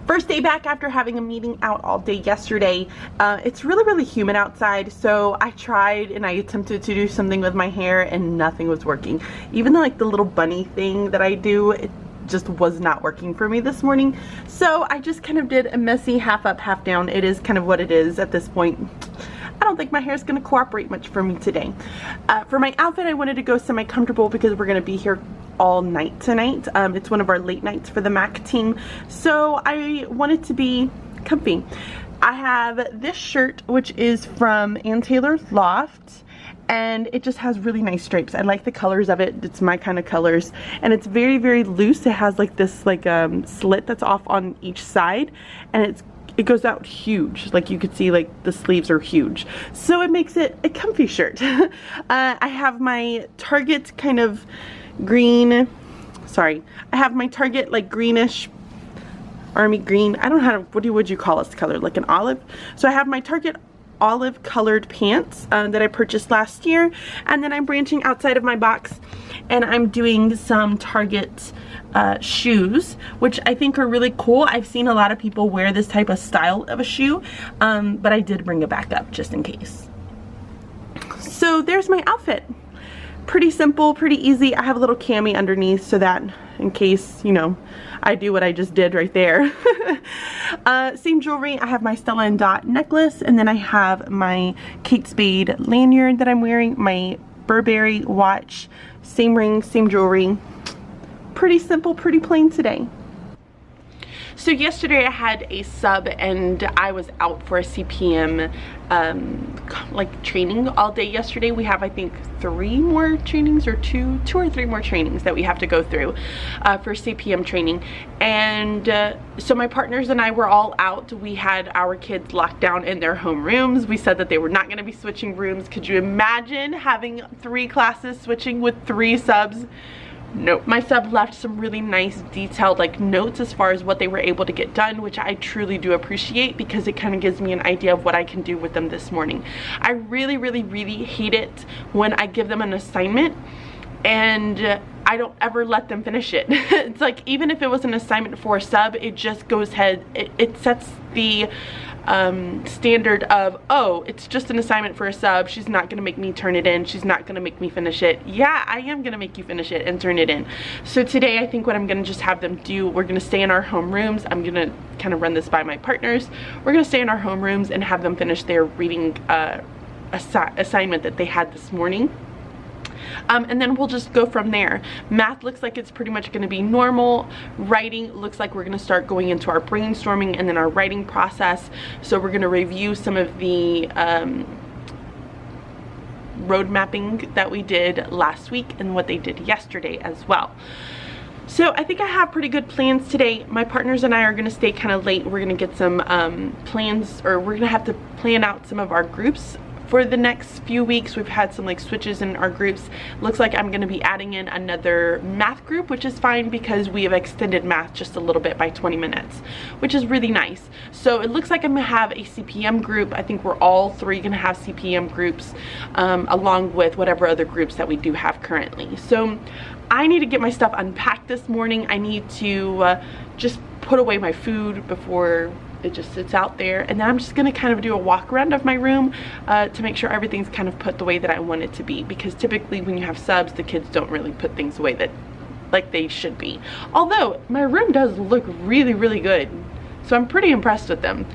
First day back after having a meeting out all day yesterday. It's really humid outside, so I tried and I attempted to do something with my hair and nothing was working. Even like the little bunny thing that I do, it just was not working for me this morning. So I just kind of did a messy half up, half down. It is kind of what it is at this point. I don't think my hair is going to cooperate much for me today. For my outfit, I wanted to go semi-comfortable because we're going to be here all night tonight. It's one of our late nights for the MAC team, so I wanted to be comfy. I have this shirt, which is from Ann Taylor's Loft, and it just has really nice stripes. I like the colors of it. It's my kind of colors, and it's very loose. It has like this slit that's off on each side, and it goes out huge. Like you could see, like the sleeves are huge, so it makes it a comfy shirt. I have my Target kind of green, I have my Target like greenish, army green, I don't know how to, what would you call this color, like an olive? So I have my Target olive colored pants that I purchased last year, and then I'm branching outside of my box and I'm doing some Target shoes, which I think are really cool. I've seen a lot of people wear this type of style of a shoe, but I did bring it back up just in case. So there's my outfit. Pretty simple, pretty easy. I have a little cami underneath so that in case, you know, I do what I just did right there. Same jewelry. I have my Stella and Dot necklace, and then I have my Kate Spade lanyard that I'm wearing, my Burberry watch, same ring, same jewelry. Pretty simple, pretty plain today. So yesterday I had a sub and I was out for a CPM like training all day yesterday. We have, I think, 3 more trainings, or two or three more trainings that we have to go through for CPM training. And so my partners and I were all out. We had our kids locked down in their home rooms. We said that they were not going to be switching rooms. Could you imagine having 3 classes switching with 3 subs? Nope. My sub left some really nice detailed like notes as far as what they were able to get done, which I truly do appreciate because it kind of gives me an idea of what I can do with them this morning. I really hate it when I give them an assignment and I don't ever let them finish it. It's like, even if it was an assignment for a sub, it just goes ahead, it sets the standard of, oh, it's just an assignment for a sub, she's not gonna make me turn it in, she's not gonna make me finish it. Yeah, I am gonna make you finish it and turn it in. So today I think what I'm gonna just have them do, we're gonna stay in our home rooms. I'm gonna kind of run this by my partners. We're gonna stay in our home rooms and have them finish their reading assignment that they had this morning. And then we'll just go from there. Math looks like it's pretty much going to be normal. Writing looks like we're going to start going into our brainstorming and then our writing process. So we're going to review some of the road mapping that we did last week and what they did yesterday as well. So I think I have pretty good plans today. My partners and I are going to stay kind of late. We're going to get some plans, or we're going to have to plan out some of our groups for the next few weeks. We've had some like switches in our groups. Looks like I'm going to be adding in another math group, which is fine because we have extended math just a little bit by 20 minutes, which is really nice. So it looks like I'm going to have a CPM group. I think we're all 3 going to have CPM groups along with whatever other groups that we do have currently. So I need to get my stuff unpacked this morning. I need to just put away my food before it just sits out there, and then I'm just gonna kind of do a walk around of my room to make sure everything's kind of put the way that I want it to be, because typically when you have subs, the kids don't really put things away that like they should be. Although my room does look really good, so I'm pretty impressed with them.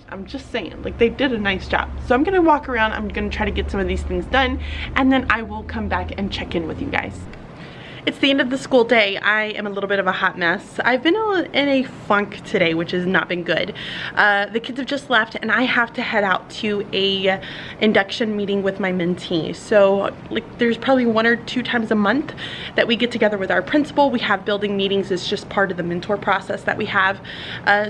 I'm just saying, like, they did a nice job. So I'm gonna walk around, I'm gonna try to get some of these things done, and then I will come back and check in with you guys. It's the end of the school day. I am a little bit of a hot mess. I've been in a funk today, which has not been good. The kids have just left and I have to head out to a induction meeting with my mentee. So like, there's probably 1 or 2 times a month that we get together with our principal. We have building meetings. It's just part of the mentor process that we have.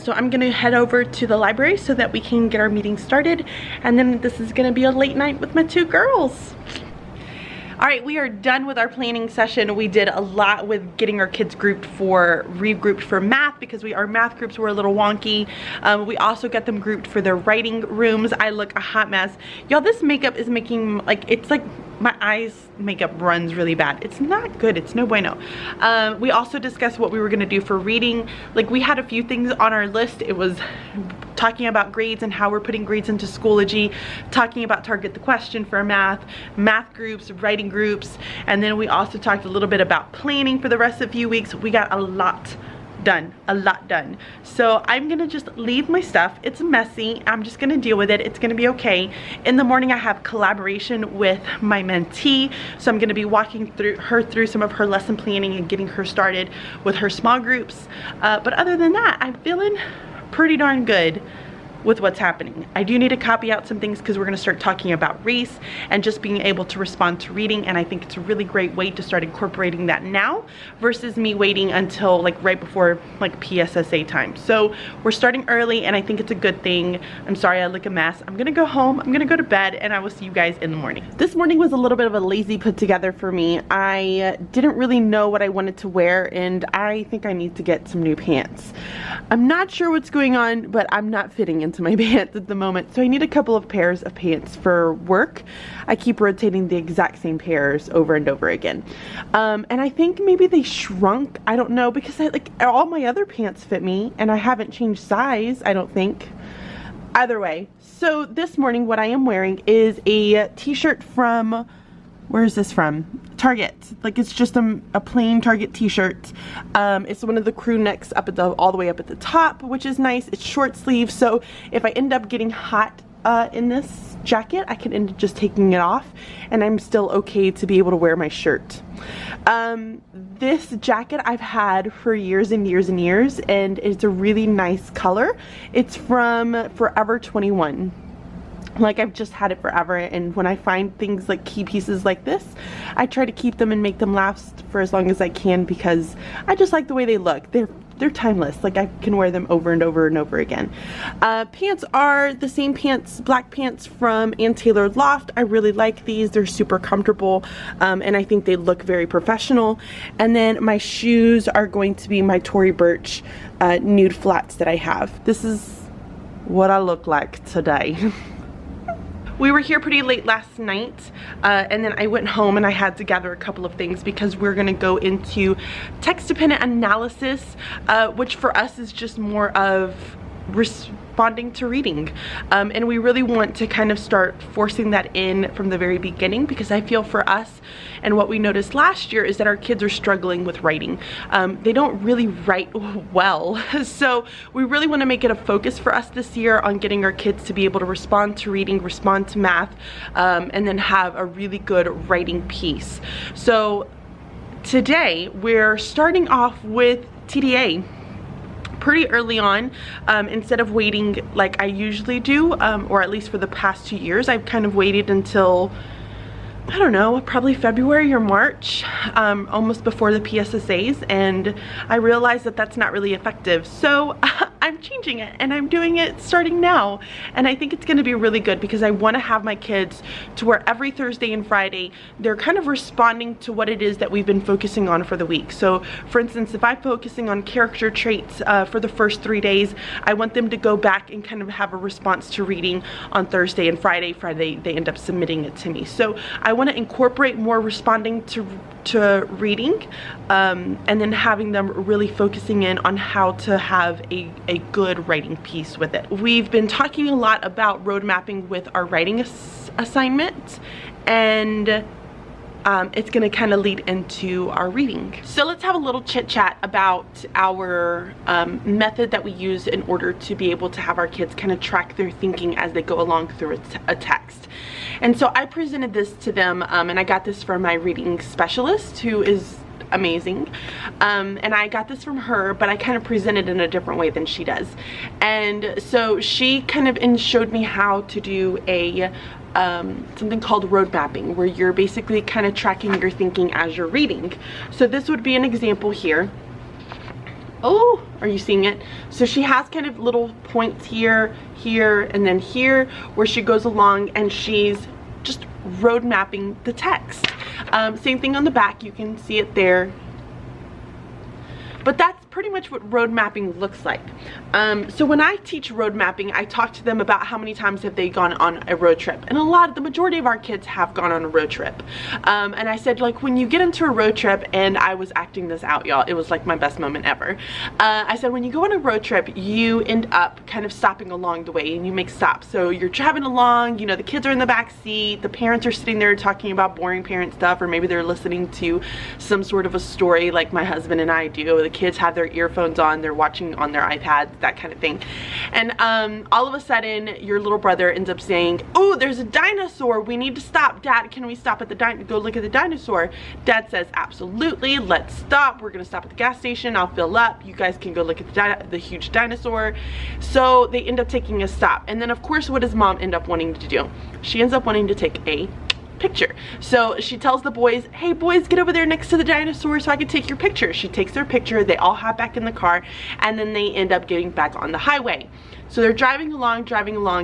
So I'm gonna head over to the library so that we can get our meeting started. And then this is gonna be a late night with my 2 girls. All right, we are done with our planning session. We did a lot with getting our kids regrouped for math because our math groups were a little wonky. We also got them grouped for their writing rooms. I look a hot mess. Y'all, this makeup is making, like, it's like my eyes makeup runs really bad. It's not good. It's no bueno. We also discussed what we were gonna do for reading. Like, we had a few things on our list. It was talking about grades and how we're putting grades into Schoology, talking about Target the Question for math groups, writing groups, and then we also talked a little bit about planning for the rest of the few weeks. We got a lot done. So I'm gonna just leave my stuff. It's messy. I'm just gonna deal with it. It's gonna be okay. In the morning I have collaboration with my mentee, so I'm gonna be walking through some of her lesson planning and getting her started with her small groups. But other than that, I'm feeling pretty darn good with what's happening. I do need to copy out some things because we're going to start talking about race and just being able to respond to reading, and I think it's a really great way to start incorporating that now versus me waiting until like right before like PSSA time. So we're starting early and I think it's a good thing. I'm sorry I look a mess. I'm gonna go home, I'm gonna go to bed, and I will see you guys in the morning. This morning was a little bit of a lazy put together for me. I didn't really know what I wanted to wear, and I think I need to get some new pants. I'm not sure what's going on, but I'm not fitting into my pants at the moment, so I need a couple of pairs of pants for work. I keep rotating the exact same pairs over and over again, and I think maybe they shrunk. I don't know, because all my other pants fit me and I haven't changed size, I don't think. Either way, so this morning what I am wearing is a t-shirt from, where is this from? Target. Like, it's just a plain Target t-shirt. It's one of the crew necks up at all the way up at the top, which is nice. It's short sleeve, so if I end up getting hot in this jacket, I can end up just taking it off and I'm still okay to be able to wear my shirt. This jacket I've had for years and years and years, and it's a really nice color. It's from Forever 21. Like, I've just had it forever, and when I find things like key pieces like this, I try to keep them and make them last for as long as I can because I just like the way they look. They're timeless. Like, I can wear them over and over and over again. Pants are the same pants, black pants from Ann Taylor Loft. I really like these. They're super comfortable, and I think they look very professional. And then my shoes are going to be my Tory Burch nude flats that I have. This is what I look like today. We were here pretty late last night, and then I went home and I had to gather a couple of things because we're gonna go into text-dependent analysis, which for us is just more of responding to reading, and we really want to kind of start forcing that in from the very beginning, because I feel for us and what we noticed last year is that our kids are struggling with writing. They don't really write well, so we really want to make it a focus for us this year on getting our kids to be able to respond to reading, respond to math, and then have a really good writing piece. So today we're starting off with TDA pretty early on. Instead of waiting like I usually do, or at least for the past 2 years, I've kind of waited until, I don't know, probably February or March, almost before the PSSAs, and I realized that that's not really effective. So I'm changing it, and I'm doing it starting now, and I think it's going to be really good because I want to have my kids to where every Thursday and Friday they're kind of responding to what it is that we've been focusing on for the week. So for instance, if I'm focusing on character traits for the first 3 days, I want them to go back and kind of have a response to reading on Thursday and Friday. They end up submitting it to me. So I want to incorporate more responding to reading, and then having them really focusing in on how to have a good writing piece with it. We've been talking a lot about road mapping with our writing assignment, and it's going to kind of lead into our reading. So let's have a little chit chat about our method that we use in order to be able to have our kids kind of track their thinking as they go along through a text. And so I presented this to them, and I got this from my reading specialist, who is amazing, and I got this from her, but I kind of presented it in a different way than she does. And so she kind of showed me how to do a something called road mapping, where you're basically kind of tracking your thinking as you're reading. So this would be an example here. Oh, are you seeing it? So she has kind of little points here, here, and then here, where she goes along and she's just road mapping the text. Same thing on the back, you can see it there. But that's pretty much what road mapping looks like. So when I teach road mapping, I talk to them about how many times have they gone on a road trip, and the majority of our kids have gone on a road trip. And I said, like, when you get into a road trip, and I was acting this out, y'all, it was like my best moment ever. I said, when you go on a road trip, you end up kind of stopping along the way, and you make stops. So you're driving along, you know, the kids are in the back seat, the parents are sitting there talking about boring parent stuff, or maybe they're listening to some sort of a story like my husband and I do. The kids have their earphones on, they're watching on their iPads, that kind of thing. And all of a sudden your little brother ends up saying, oh, there's a dinosaur, we need to stop. Dad, can we stop at the go look at the dinosaur? Dad says, absolutely, let's stop. We're gonna stop at the gas station, I'll fill up, you guys can go look at the huge dinosaur. So they end up taking a stop, and then of course what does mom end up wanting to do? She ends up wanting to take a picture. So she tells the boys, hey boys, get over there next to the dinosaur so I can take your picture. She takes their picture, they all hop back in the car, and then they end up getting back on the highway. So they're driving along,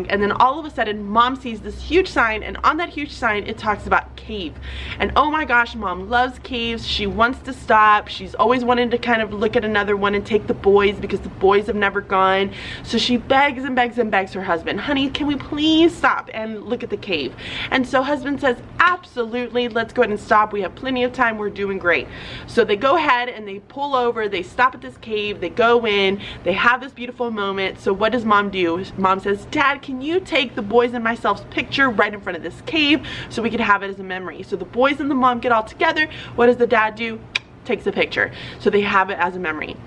and then all of a sudden mom sees this huge sign, and on that huge sign it talks about cave. And oh my gosh, mom loves caves. She wants to stop. She's always wanted to kind of look at another one and take the boys, because the boys have never gone. So she begs and begs and begs her husband, honey, can we please stop and look at the cave? And so husband says, absolutely, let's go ahead and stop. We have plenty of time, we're doing great. So they go ahead and they pull over, they stop at this cave, they go in, they have this beautiful moment. So what does mom do? Mom says, Dad, can you take the boys and myself's picture right in front of this cave so we can have it as a memory? So the boys and the mom get all together. What does the dad do? Takes a picture. So they have it as a memory.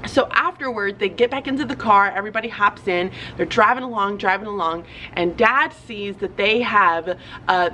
So afterwards, they get back into the car, everybody hops in, they're driving along, and dad sees that they have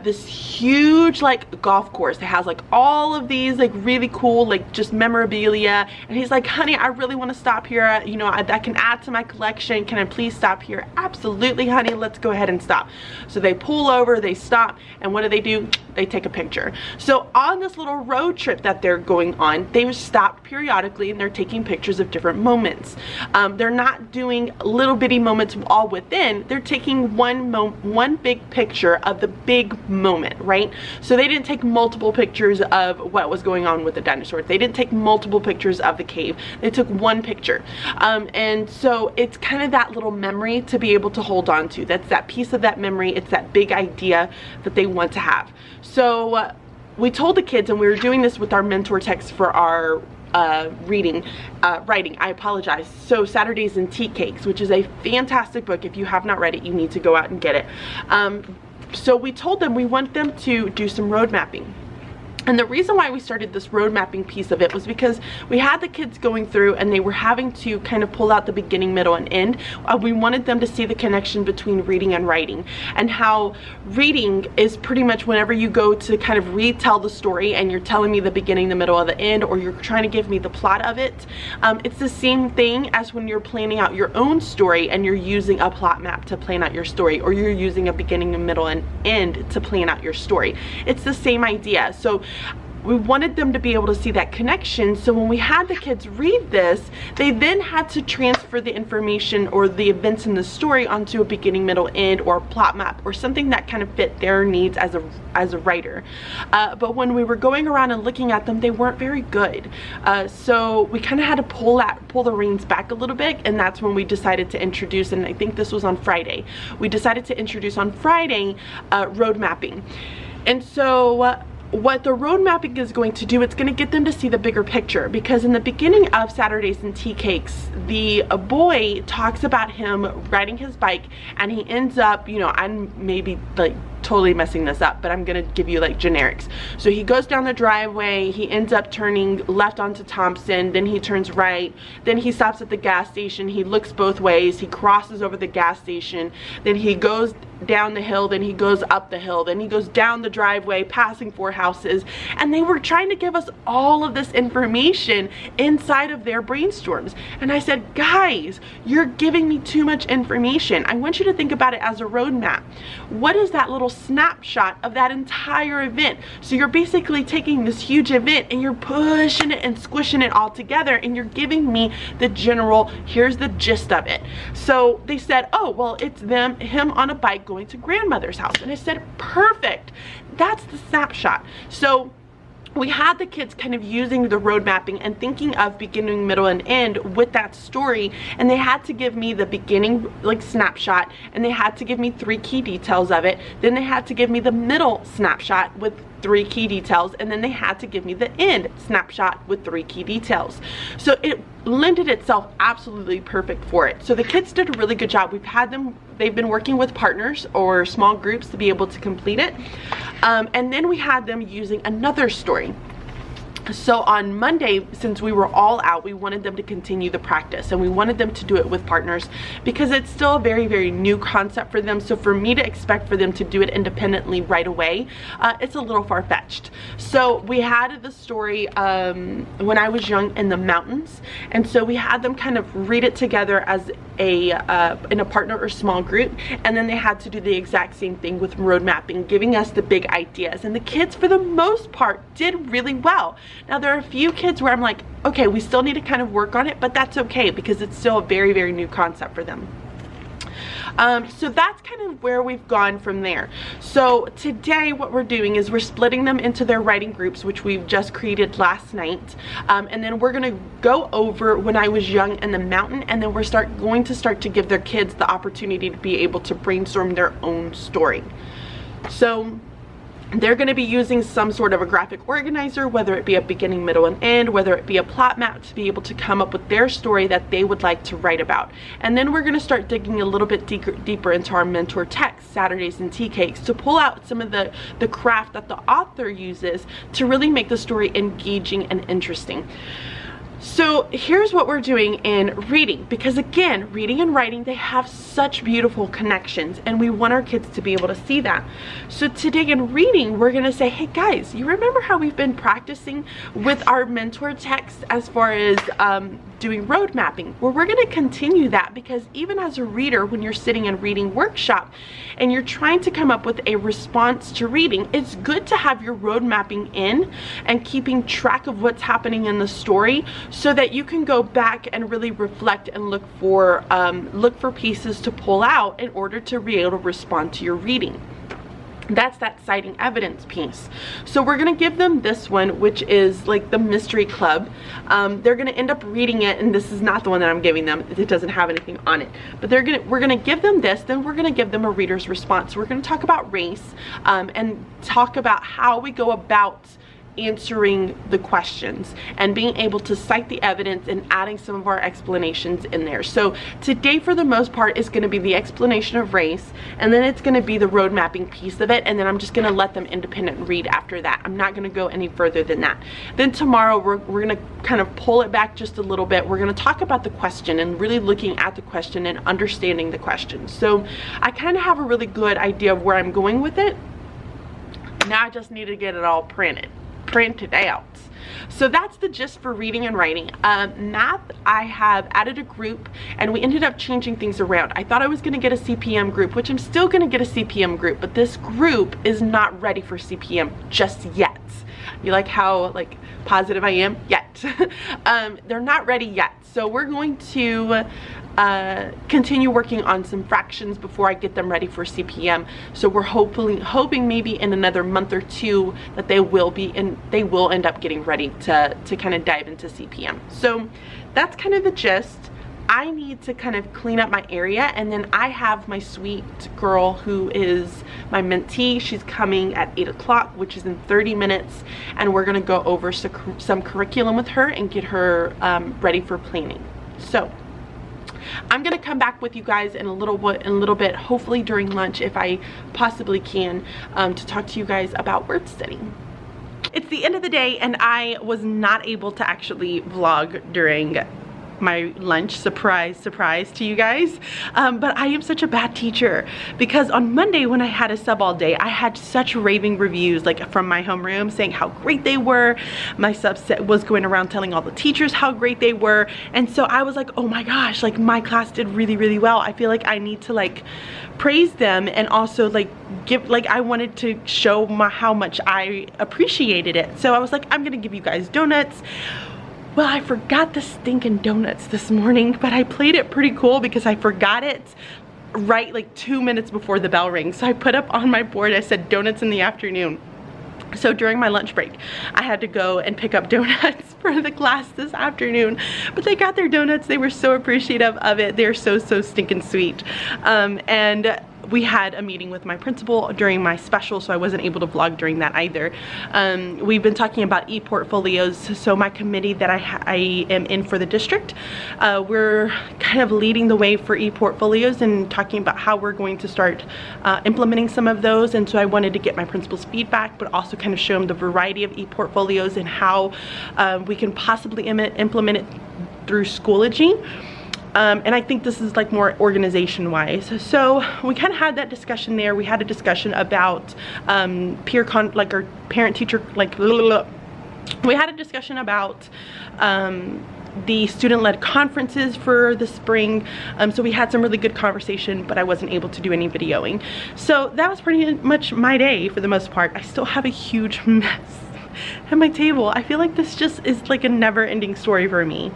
this huge like golf course that has like all of these like really cool like just memorabilia, and he's like, honey, I really want to stop here, you know, that can add to my collection, can I please stop here? Absolutely, honey, let's go ahead and stop. So they pull over, they stop, and what do? They take a picture. So on this little road trip that they're going on, they stop periodically and they're taking pictures of different moments. They're not doing little bitty moments all within, they're taking one big picture of the big moment, right? So they didn't take multiple pictures of what was going on with the dinosaurs. They didn't take multiple pictures of the cave. They took one picture. And so it's kind of that little memory to be able to hold on to. That's that piece of that memory. It's that big idea that they want to have. So we told the kids, and we were doing this with our mentor text for our writing, I apologize. So Saturdays and Tea Cakes, which is a fantastic book. If you have not read it, you need to go out and get it. So we told them we want them to do some road mapping. And the reason why we started this road mapping piece of it was because we had the kids going through and they were having to kind of pull out the beginning, middle, and end. We wanted them to see the connection between reading and writing, and how reading is pretty much whenever you go to kind of retell the story and you're telling me the beginning, the middle, or the end, or you're trying to give me the plot of it. It's the same thing as when you're planning out your own story and you're using a plot map to plan out your story, or you're using a beginning, a middle, and end to plan out your story. It's the same idea. So we wanted them to be able to see that connection. So when we had the kids read this, they then had to transfer the information or the events in the story onto a beginning, middle, end, or a plot map, or something that kind of fit their needs as a writer. But when we were going around and looking at them, they weren't very good. So we kind of had to pull the reins back a little bit, and that's when we decided to introduce, and I think this was on Friday, we decided to introduce on Friday road mapping. And so what the road mapping is going to do, it's going to get them to see the bigger picture, because in the beginning of Saturdays and Tea Cakes, the boy talks about him riding his bike, and he ends up, you know, I'm maybe like totally messing this up, but I'm gonna give you like generics. So he goes down the driveway, he ends up turning left onto Thompson, then he turns right, then he stops at the gas station, he looks both ways, he crosses over the gas station, then he goes down the hill, then he goes up the hill, then he goes down the driveway, passing 4 houses. And they were trying to give us all of this information inside of their brainstorms. And I said, guys, you're giving me too much information. I want you to think about it as a roadmap. What is that little snapshot of that entire event? So you're basically taking this huge event and you're pushing it and squishing it all together, and you're giving me the general, here's the gist of it. So they said, oh, well, it's him on a bike going to grandmother's house. And I said, perfect. that's the snapshot. So we had the kids kind of using the road mapping and thinking of beginning, middle, and end with that story, and they had to give me the beginning like snapshot, and they had to give me 3 key details of it. Then they had to give me the middle snapshot with 3 key details, and then they had to give me the end snapshot with 3 key details. So it lended itself absolutely perfect for it. So the kids did a really good job. They've been working with partners or small groups to be able to complete it. And then we had them using another story. So on Monday, since we were all out, we wanted them to continue the practice, and we wanted them to do it with partners because it's still a very, very new concept for them. So for me to expect for them to do it independently right away, it's a little far-fetched. So we had the story when I was young in the mountains, and so we had them kind of read it together as in a partner or small group, and then they had to do the exact same thing with road mapping, giving us the big ideas. And the kids, for the most part, did really well. Now there are a few kids where I'm like, okay, we still need to kind of work on it, but that's okay because it's still a very, very new concept for them. So that's kind of where we've gone from there. So today what we're doing is we're splitting them into their writing groups, which we've just created last night. And then we're gonna go over when I was young in the mountain, and then we're going to start to give their kids the opportunity to be able to brainstorm their own story. So they're going to be using some sort of a graphic organizer, whether it be a beginning, middle, and end, whether it be a plot map, to be able to come up with their story that they would like to write about. And then we're going to start digging a little bit deeper into our mentor text, Saturdays and Tea Cakes, to pull out some of the craft that the author uses to really make the story engaging and interesting. So here's what we're doing in reading, because again, reading and writing, they have such beautiful connections, and we want our kids to be able to see that. So today in reading, we're gonna say, hey guys, you remember how we've been practicing with our mentor text as far as doing road mapping? Well, we're gonna continue that, because even as a reader, when you're sitting in reading workshop and you're trying to come up with a response to reading, it's good to have your road mapping in and keeping track of what's happening in the story, so that you can go back and really reflect and look for pieces to pull out in order to be able to respond to your reading. That's that citing evidence piece. So we're gonna give them this one, which is like the mystery club. They're gonna end up reading it, and this is not the one that I'm giving them. It doesn't have anything on it. But we're gonna give them this, then we're gonna give them a reader's response. We're gonna talk about race and talk about how we go about answering the questions and being able to cite the evidence and adding some of our explanations in there. So today, for the most part, is going to be the explanation of race, and then it's going to be the road mapping piece of it, and then I'm just going to let them independent read after that. I'm not going to go any further than that. Then tomorrow we're going to kind of pull it back just a little bit. We're going to talk about the question and really looking at the question and understanding the question. So I kind of have a really good idea of where I'm going with it. Now I just need to get it all printed out. So that's the gist for reading and writing. Math, I have added a group, and we ended up changing things around. I thought I was going to get a CPM group, which I'm still going to get a CPM group, but this group is not ready for CPM just yet. You like how like positive I am? Yet. They're not ready yet. So we're going to continue working on some fractions before I get them ready for CPM. So we're hoping maybe in another month or two that they will end up getting ready to kind of dive into CPM. So that's kind of the gist. I need to kind of clean up my area, and then I have my sweet girl who is my mentee. She's coming at 8 o'clock, which is in 30 minutes, and we're gonna go over some curriculum with her and get her ready for planning. So I'm gonna come back with you guys in a little bit, hopefully during lunch if I possibly can, to talk to you guys about word studying. It's the end of the day, and I was not able to actually vlog during my lunch. Surprise to you guys. But I am such a bad teacher, because on Monday when I had a sub all day, I had such raving reviews like from my homeroom saying how great they were. My subset was going around telling all the teachers how great they were, and so I was like, oh my gosh, like my class did really well. I feel like I need to like praise them, and also like I wanted to show how much I appreciated it. So I was like, I'm gonna give you guys donuts. Well, I forgot the stinking donuts this morning, but I played it pretty cool because I forgot it right like 2 minutes before the bell rings. So I put up on my board, I said donuts in the afternoon. So during my lunch break, I had to go and pick up donuts for the class this afternoon. But they got their donuts. They were so appreciative of it. They're so stinking sweet. And we had a meeting with my principal during my special, so I wasn't able to vlog during that either. We've been talking about e-portfolios. So my committee that I am in for the district, we're kind of leading the way for e-portfolios and talking about how we're going to start implementing some of those. And so I wanted to get my principal's feedback, but also kind of show him the variety of e-portfolios and how we can possibly implement it through Schoology. And I think this is like more organization wise. So we kind of had that discussion there. We had a discussion about like our parent teacher, like we had a discussion about the student-led conferences for the spring. So we had some really good conversation, but I wasn't able to do any videoing. So that was pretty much my day for the most part. I still have a huge mess at my table. I feel like this just is like a never-ending story for me.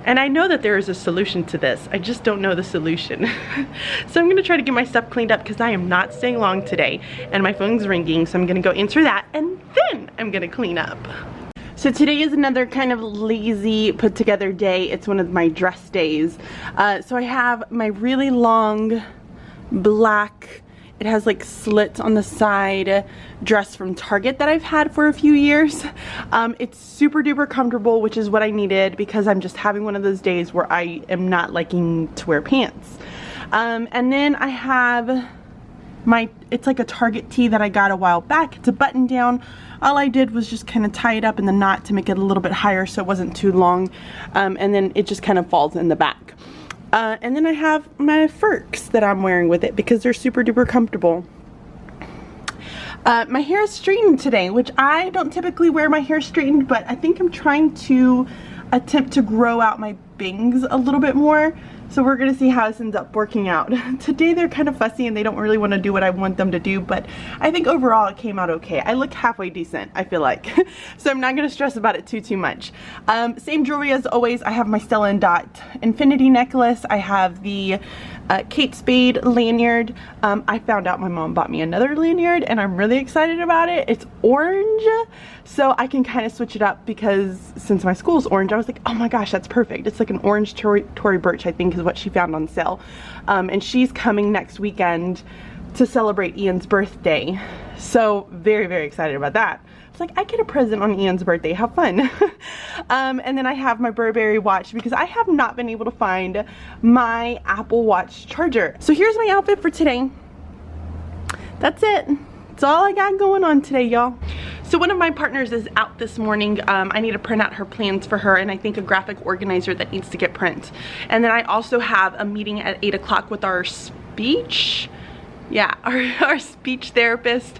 And I know that there is a solution to this. I just don't know the solution. So I'm gonna try to get my stuff cleaned up because I am not staying long today and my phone's ringing, so I'm gonna go answer that and then I'm gonna clean up. So today is another kind of lazy put together day. It's one of my dress days. So I have my really long black, it has like slits on the side, dress from Target that I've had for a few years. It's super duper comfortable, which is what I needed because I'm just having one of those days where I am not liking to wear pants. And then I have it's like a Target tee that I got a while back. It's a button down. All I did was just kind of tie it up in the knot to make it a little bit higher so it wasn't too long. And then it just kind of falls in the back. And then I have my Furks that I'm wearing with it because they're super duper comfortable. My hair is straightened today, which I don't typically wear my hair straightened, but I think I'm trying to attempt to grow out my bangs a little bit more. So we're gonna see how this ends up working out. Today they're kind of fussy and they don't really want to do what I want them to do, but I think overall it came out okay. I look halfway decent, I feel like. So I'm not gonna stress about it too much. Same jewelry as always. I have my Stella and Dot infinity necklace. I have the Kate Spade lanyard. I found out my mom bought me another lanyard and I'm really excited about it. It's orange, so I can kind of switch it up because since my school's orange, I was like, oh my gosh, that's perfect. It's like an orange Tory Burch, I think is what she found on sale. And she's coming next weekend to celebrate Ian's birthday. So very, very excited about that. It's like, I get a present on Ian's birthday, how fun. And then I have my Burberry watch because I have not been able to find my Apple Watch charger. So here's my outfit for today. That's it. That's all I got going on today, y'all. So one of my partners is out this morning. I need to print out her plans for her and I think a graphic organizer that needs to get print. And then I also have a meeting at 8 o'clock with our speech. Yeah, our speech therapist.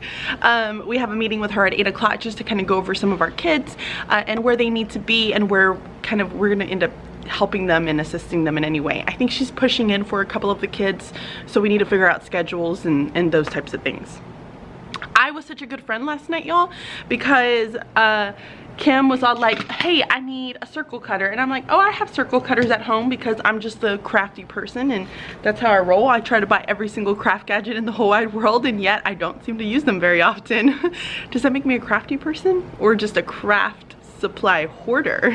We have a meeting with her at 8 o'clock just to kind of go over some of our kids and where they need to be and where we're gonna end up helping them and assisting them in any way. I think she's pushing in for a couple of the kids, so we need to figure out schedules and those types of things. I was such a good friend last night, y'all, because Kim was all like, hey, I need a circle cutter. And I'm like, oh, I have circle cutters at home because I'm just a crafty person and that's how I roll. I try to buy every single craft gadget in the whole wide world and yet I don't seem to use them very often. Does that make me a crafty person or just a craft supply hoarder?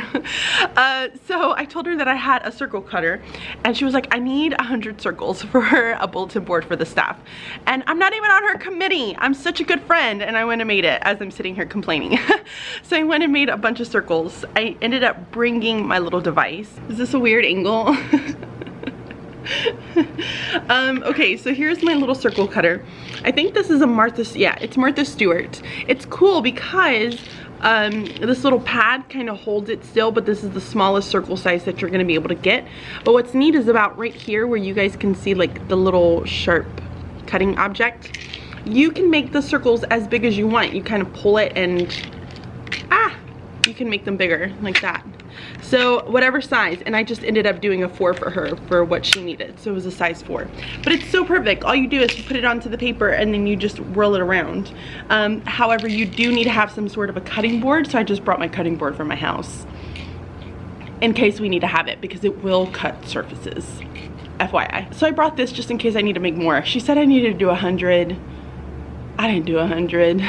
So I told her that I had a circle cutter and she was like, I need 100 circles for a bulletin board for the staff. And I'm not even on her committee. I'm such a good friend. And I went and made it as I'm sitting here complaining. So I went and made a bunch of circles. I ended up bringing my little device. Is this a weird angle? Okay, so here's my little circle cutter. I think this is a it's Martha Stewart. It's cool because this little pad kind of holds it still, but this is the smallest circle size that you're going to be able to get. But what's neat is about right here where you guys can see like the little sharp cutting object. You can make the circles as big as you want. You kind of pull it and you can make them bigger like that. So whatever size, and I just ended up doing a 4 for her for what she needed. So it was a size 4. But it's so perfect. All you do is you put it onto the paper and then you just whirl it around. However, you do need to have some sort of a cutting board. So I just brought my cutting board from my house in case we need to have it because it will cut surfaces. FYI. So I brought this just in case I need to make more. She said I needed to do 100. I didn't do 100.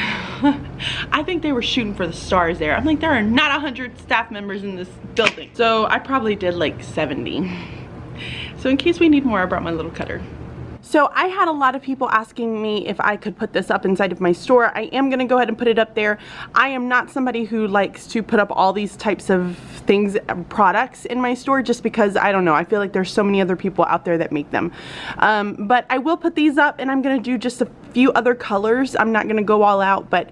I think they were shooting for the stars there. I'm like, there are not 100 staff members in this building. So I probably did like 70. So in case we need more, I brought my little cutter. So I had a lot of people asking me if I could put this up inside of my store. I am going to go ahead and put it up there. I am not somebody who likes to put up all these types of things, products in my store, just because, I don't know, I feel like there's so many other people out there that make them. But I will put these up, and I'm going to do just a few other colors. I'm not going to go all out, but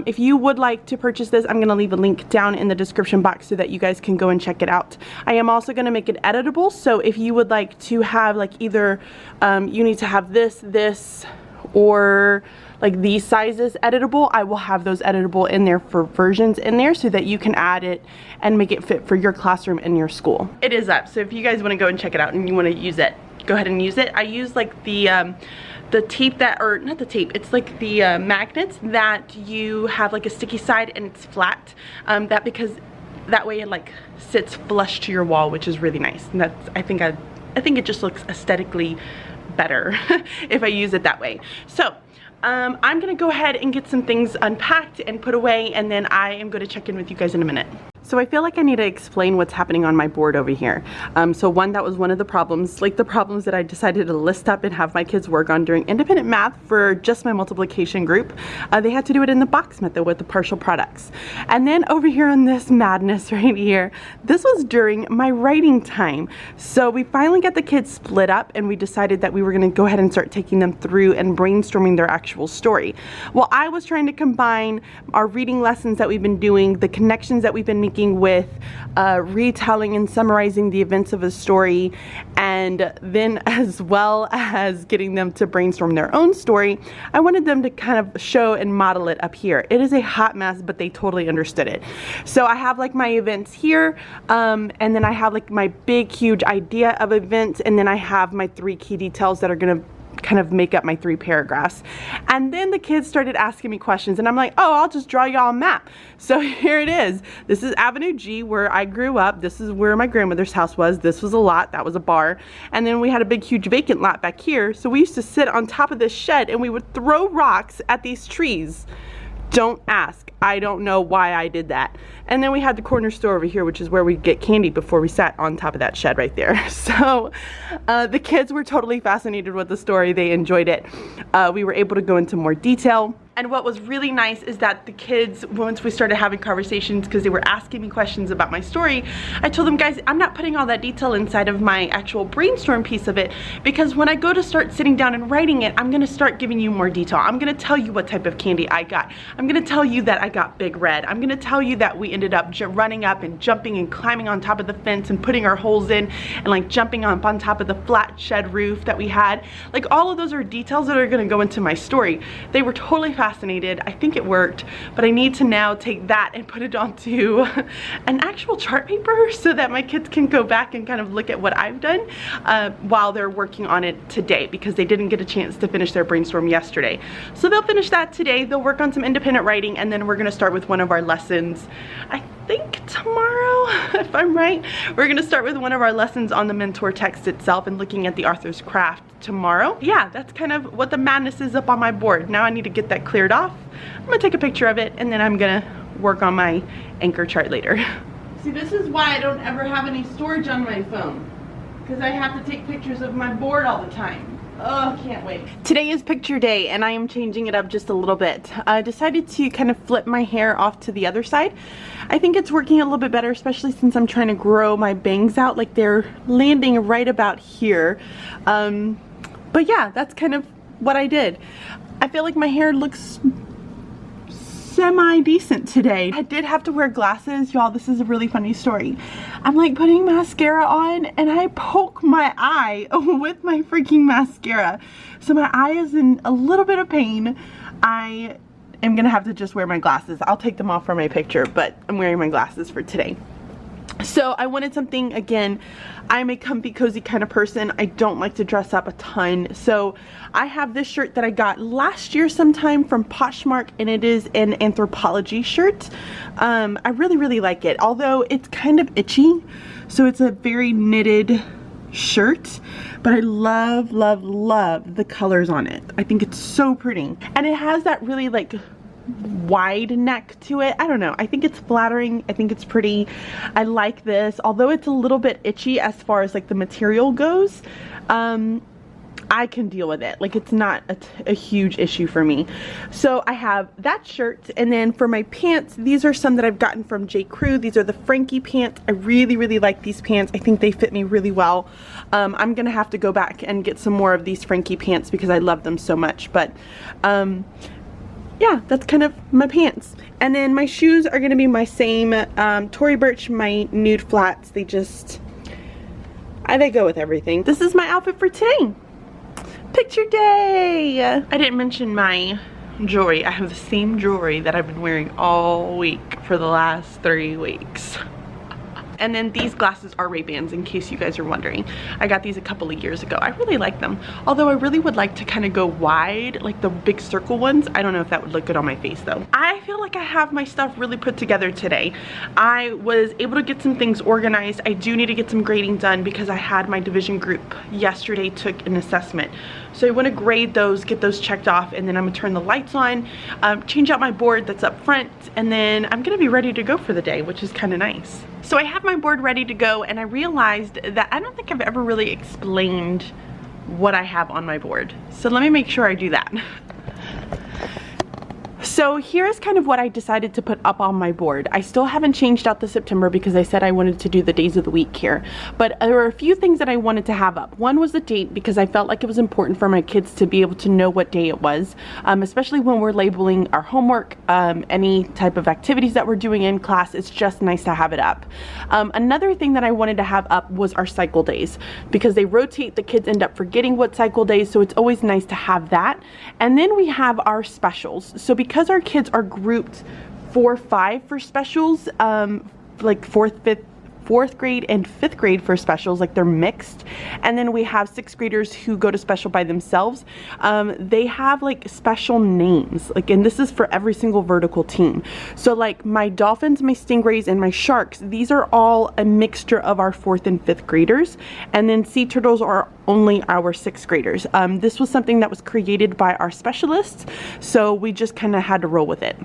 if you would like to purchase this, I'm going to leave a link down in the description box so that you guys can go and check it out. I am also going to make it editable, so if you would like to have like either you need to have this, or like these sizes editable, I will have those editable in there for versions in there so that you can add it and make it fit for your classroom and your school. It is up, so if you guys want to go and check it out and you want to use it, go ahead and use it. I use like the tape that, or not the tape, it's like the magnets that you have like a sticky side and it's flat, that because that way it like sits flush to your wall, which is really nice. And that's, I think it just looks aesthetically better if I use it that way. So I'm gonna go ahead and get some things unpacked and put away, and then I am going to check in with you guys in a minute. So I feel like I need to explain what's happening on my board over here. So one, that was one of the problems, like the problems that I decided to list up and have my kids work on during independent math for just my multiplication group. They had to do it in the box method with the partial products. And then over here on this madness right here, this was during my writing time. So we finally got the kids split up, and we decided that we were gonna go ahead and start taking them through and brainstorming their actual story. Well, I was trying to combine our reading lessons that we've been doing, the connections that we've been making with retelling and summarizing the events of a story, and then as well as getting them to brainstorm their own story. I wanted them to kind of show and model it up here. It is a hot mess, but they totally understood it. So I have like my events here, and then I have like my big huge idea of events, and then I have my 3 key details that are gonna kind of make up my 3 paragraphs. And then the kids started asking me questions, and I'm like, oh, I'll just draw y'all a map. So here it is. This is Avenue G, where I grew up. This is where my grandmother's house was. This was a lot. That was a bar. And then we had a big huge vacant lot back here. So we used to sit on top of this shed and we would throw rocks at these trees. Don't ask. I don't know why I did that. And then we had the corner store over here, which is where we get candy before we sat on top of that shed right there. So the kids were totally fascinated with the story. They enjoyed it. We were able to go into more detail. And what was really nice is that the kids, once we started having conversations, because they were asking me questions about my story, I told them, guys, I'm not putting all that detail inside of my actual brainstorm piece of it, because when I go to start sitting down and writing it, I'm going to start giving you more detail. I'm going to tell you what type of candy I got. I'm going to tell you that I got Big Red. I'm going to tell you that we ended up running up and jumping and climbing on top of the fence and putting our holes in and like jumping up on top of the flat shed roof that we had. Like, all of those are details that are going to go into my story. They were totally fascinated. I think it worked, but I need to now take that and put it onto an actual chart paper so that my kids can go back and kind of look at what I've done while they're working on it today, because they didn't get a chance to finish their brainstorm yesterday. So they'll finish that today. They'll work on some independent writing, and then we're going to start with one of our lessons, I think tomorrow, if I'm right. We're going to start with one of our lessons on the mentor text itself and looking at the author's craft tomorrow. Yeah, that's kind of what the madness is up on my board. Now I need to get that cleared off. I'm going to take a picture of it, and then I'm going to work on my anchor chart later. See, this is why I don't ever have any storage on my phone, because I have to take pictures of my board all the time. Oh, can't wait. Today is picture day, and I am changing it up just a little bit. I decided to kind of flip my hair off to the other side. I think it's working a little bit better, especially since I'm trying to grow my bangs out. Like, they're landing right about here. But yeah, that's kind of what I did. I feel like my hair looks semi-decent today. I did have to wear glasses, y'all. This is a really funny story. I'm like putting mascara on, and I poke my eye with my freaking mascara. So my eye is in a little bit of pain. I am gonna have to just wear my glasses. I'll take them off for my picture, but I'm wearing my glasses for today. So I wanted something, again, I'm a comfy, cozy kind of person. I don't like to dress up a ton. So I have this shirt that I got last year sometime from Poshmark, and it is an anthropology shirt. I really, really like it, although it's kind of itchy. So it's a very knitted shirt, but I love, love, love the colors on it. I think it's so pretty. And it has that really like wide neck to it. I don't know. I think it's flattering. I think it's pretty. I like this, although it's a little bit itchy as far as like the material goes. I can deal with it. Like, it's not a huge issue for me. So I have that shirt, and then for my pants, these are some that I've gotten from J. Crew. These are the Frankie pants. I really, really like these pants. I think they fit me really well. I'm gonna have to go back and get some more of these Frankie pants because I love them so much. But yeah, that's kind of my pants. And then my shoes are gonna be my same Tory Burch, my nude flats. They go with everything. This is my outfit for today. Picture day! I didn't mention my jewelry. I have the same jewelry that I've been wearing all week for the last 3 weeks. And then these glasses are Ray-Bans, in case you guys are wondering. I got these a couple of years ago. I really like them. Although I really would like to kind of go wide, like the big circle ones. I don't know if that would look good on my face though. I feel like I have my stuff really put together today. I was able to get some things organized. I do need to get some grading done because I had my division group yesterday took an assessment. So I want to grade those, get those checked off, and then I'm gonna turn the lights on, change out my board that's up front, and then I'm gonna be ready to go for the day, which is kind of nice. So I have my board ready to go, and I realized that I don't think I've ever really explained what I have on my board. So let me make sure I do that. So here's kind of what I decided to put up on my board. I still haven't changed out the September because I said I wanted to do the days of the week here. But there were a few things that I wanted to have up. One was the date, because I felt like it was important for my kids to be able to know what day it was, especially when we're labeling our homework, any type of activities that we're doing in class. It's just nice to have it up. Another thing that I wanted to have up was our cycle days, because they rotate, the kids end up forgetting what cycle days, so it's always nice to have that. And then we have our specials. So because our kids are grouped 4-5 for specials, like fourth grade and 5th grade for specials, like they're mixed, and then we have 6th graders who go to special by themselves. They have like special names, like, and this is for every single vertical team. So like my dolphins, my stingrays, and my sharks, these are all a mixture of our 4th and 5th graders, and then sea turtles are only our 6th graders. This was something that was created by our specialists, so we just kind of had to roll with it.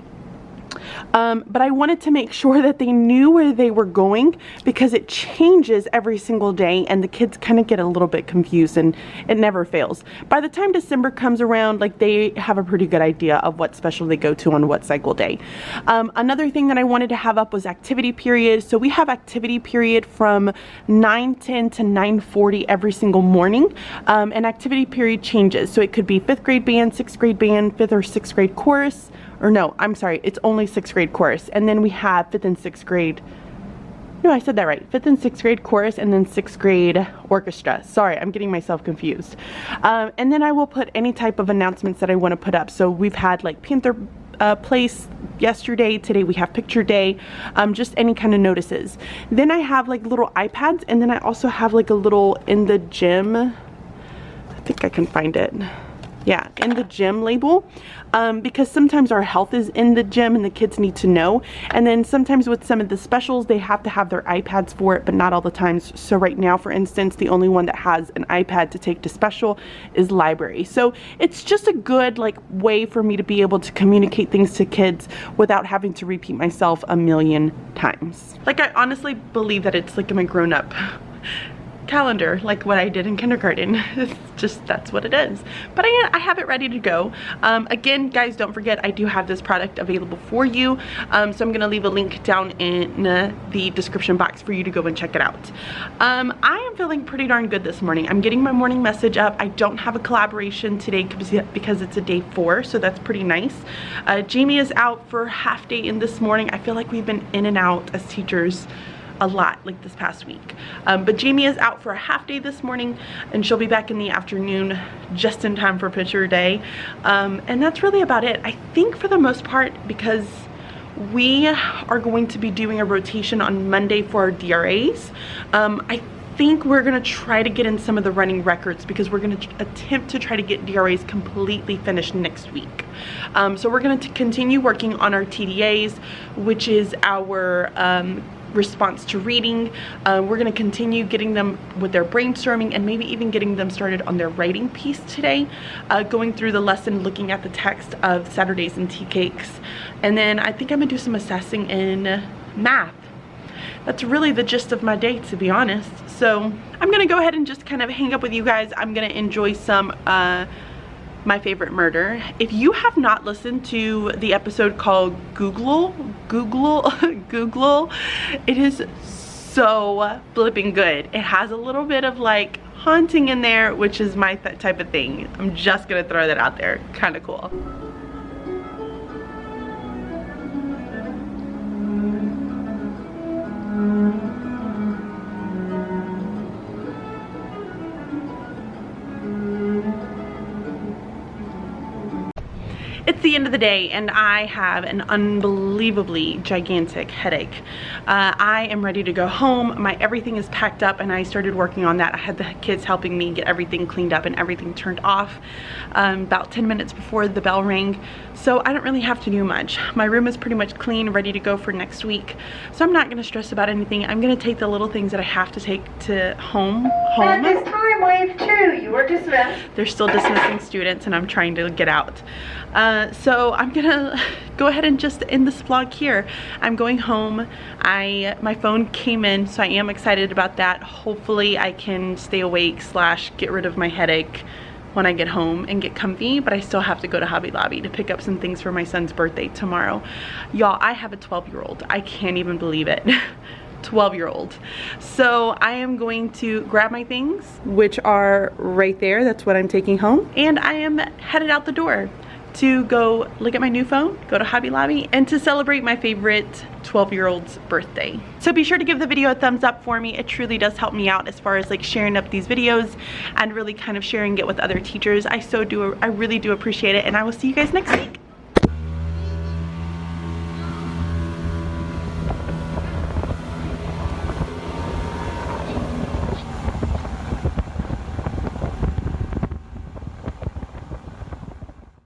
But I wanted to make sure that they knew where they were going, because it changes every single day and the kids kind of get a little bit confused, and it never fails. By the time December comes around, like, they have a pretty good idea of what special they go to on what cycle day. Another thing that I wanted to have up was activity period. So we have activity period from 9:10 to 9:40 every single morning, and activity period changes. So it could be 5th grade band, 6th grade band, 5th or 6th grade chorus. Or no, I'm sorry, it's only 6th grade chorus. And then we have 5th and 6th grade, no, I said that right, 5th and 6th grade chorus, and then 6th grade orchestra. Sorry, I'm getting myself confused. And then I will put any type of announcements that I want to put up. So we've had like Panther Place yesterday, today we have picture day, just any kind of notices. Then I have like little iPads, and then I also have like a little in the gym, I think I can find it. Yeah, in the gym label, because sometimes our health is in the gym and the kids need to know. And then sometimes with some of the specials, they have to have their iPads for it, but not all the times. So right now, for instance, the only one that has an iPad to take to special is library. So it's just a good like way for me to be able to communicate things to kids without having to repeat myself a million times. Like, I honestly believe that it's like a grown-up calendar, like what I did in kindergarten. It's just, that's what it is. But I have it ready to go. Again, guys, don't forget, I do have this product available for you. So I'm gonna leave a link down in the description box for you to go and check it out. I am feeling pretty darn good this morning. I'm getting my morning message up. I don't have a collaboration today because it's a day 4, so that's pretty nice. Jamie is out for half day in this morning. I feel like we've been in and out as teachers a lot, like this past week. But Jamie is out for a half day this morning, and she'll be back in the afternoon just in time for picture day. And that's really about it. I think for the most part, because we are going to be doing a rotation on Monday for our DRAs, I think we're gonna try to get in some of the running records, because we're gonna attempt to try to get DRAs completely finished next week. So we're gonna continue working on our TDAs, which is our response to reading. We're going to continue getting them with their brainstorming and maybe even getting them started on their writing piece today, going through the lesson, looking at the text of Saturdays and Tea Cakes, and then I think I'm gonna do some assessing in math. That's really the gist of my day, to be honest. So I'm gonna go ahead and just kind of hang up with you guys. I'm gonna enjoy some My Favorite Murder. If you have not listened to the episode called Google, it is so flipping good. It has a little bit of like haunting in there, which is my type of thing. I'm just gonna throw that out there. Kind of cool. It's the end of the day and I have an unbelievably gigantic headache. I am ready to go home. Everything is packed up and I started working on that. I had the kids helping me get everything cleaned up and everything turned off about 10 minutes before the bell rang. So I don't really have to do much. My room is pretty much clean, ready to go for next week. So I'm not gonna stress about anything. I'm gonna take the little things that I have to take to home. At this time, wave 2, you are dismissed. They're still dismissing students and I'm trying to get out. So I'm gonna go ahead and just end this vlog here. I'm going home. My phone came in, so I am excited about that. Hopefully I can stay awake / get rid of my headache when I get home and get comfy, but I still have to go to Hobby Lobby to pick up some things for my son's birthday tomorrow. Y'all, I have a 12-year-old. I can't even believe it. 12-year-old. So I am going to grab my things, which are right there. That's what I'm taking home. And I am headed out the door to go look at my new phone, go to Hobby Lobby, and to celebrate my favorite 12-year-old's birthday. So be sure to give the video a thumbs up for me. It truly does help me out as far as like sharing up these videos and really kind of sharing it with other teachers. I really do appreciate it, and I will see you guys next week.